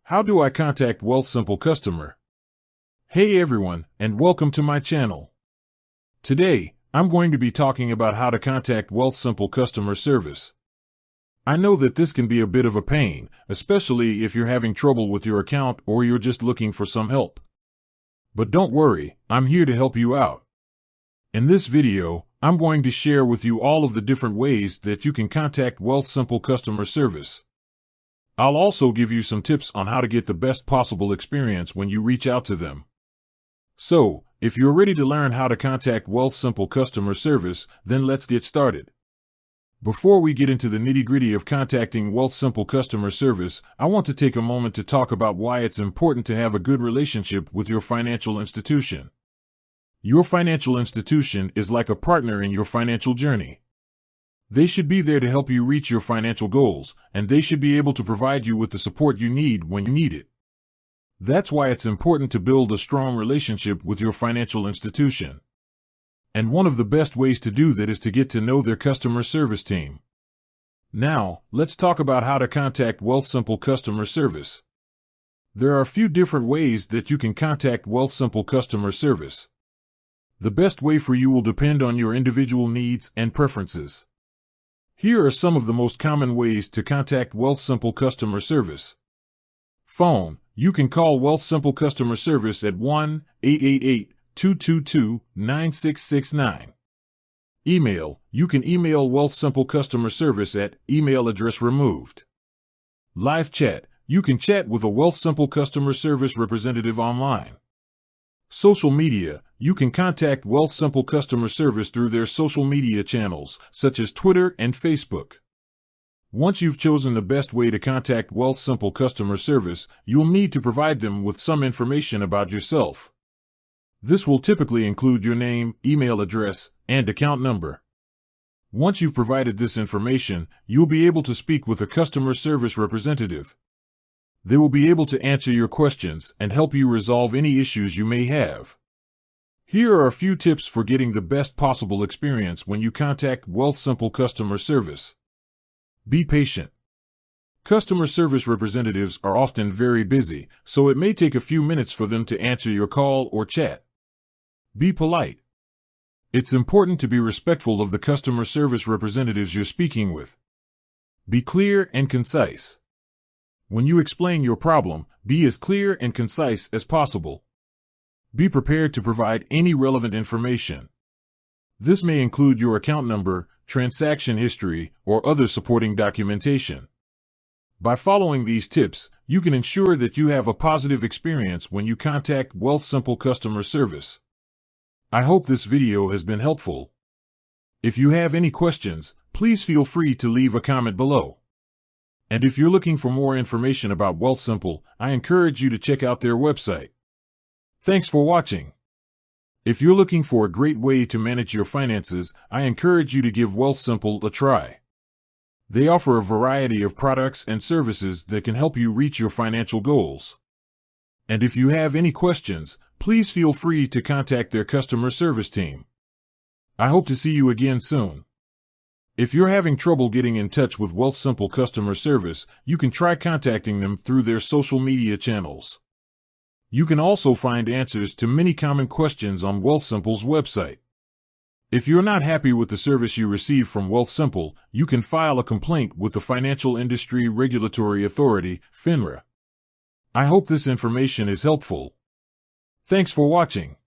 How do I contact Wealthsimple customer? Hey everyone, and welcome to my channel. Today, I'm going to be talking about how to contact Wealthsimple customer service. I know that this can be a bit of a pain, especially if you're having trouble with your account or you're just looking for some help. But don't worry, I'm here to help you out. In this video, I'm going to share with you all of the different ways that you can contact Wealthsimple customer service. I'll also give you some tips on how to get the best possible experience when you reach out to them. So, if you're ready to learn how to contact Wealthsimple customer service, then let's get started. Before we get into the nitty-gritty of contacting Wealthsimple customer service, I want to take a moment to talk about why it's important to have a good relationship with your financial institution. Your financial institution is like a partner in your financial journey. They should be there to help you reach your financial goals, and they should be able to provide you with the support you need when you need it. That's why it's important to build a strong relationship with your financial institution. And one of the best ways to do that is to get to know their customer service team. Now, let's talk about how to contact Wealthsimple customer service. There are a few different ways that you can contact Wealthsimple customer service. The best way for you will depend on your individual needs and preferences. Here are some of the most common ways to contact Wealthsimple customer service. Phone. You can call Wealthsimple customer service at 1-888-222-9669. Email. You can email Wealthsimple customer service at email address removed. Live chat. You can chat with a Wealthsimple customer service representative online. Social media. You can contact Wealthsimple customer service through their social media channels, such as Twitter and Facebook. Once you've chosen the best way to contact Wealthsimple customer service, you'll need to provide them with some information about yourself. This will typically include your name, email address, and account number. Once you've provided this information, you'll be able to speak with a customer service representative. They will be able to answer your questions and help you resolve any issues you may have. Here are a few tips for getting the best possible experience when you contact Wealthsimple customer service. Be patient. Customer service representatives are often very busy, so it may take a few minutes for them to answer your call or chat. Be polite. It's important to be respectful of the customer service representatives you're speaking with. Be clear and concise. When you explain your problem, be as clear and concise as possible. Be prepared to provide any relevant information. This may include your account number, transaction history, or other supporting documentation. By following these tips, you can ensure that you have a positive experience when you contact Wealthsimple customer service. I hope this video has been helpful. If you have any questions, please feel free to leave a comment below. And if you're looking for more information about Wealthsimple, I encourage you to check out their website. Thanks for watching. If you're looking for a great way to manage your finances, I encourage you to give Wealthsimple a try. They offer a variety of products and services that can help you reach your financial goals. And if you have any questions, please feel free to contact their customer service team. I hope to see you again soon. If you're having trouble getting in touch with Wealthsimple customer service, you can try contacting them through their social media channels. You can also find answers to many common questions on Wealthsimple's website. If you're not happy with the service you receive from Wealthsimple, you can file a complaint with the Financial Industry Regulatory Authority, FINRA. I hope this information is helpful. Thanks for watching.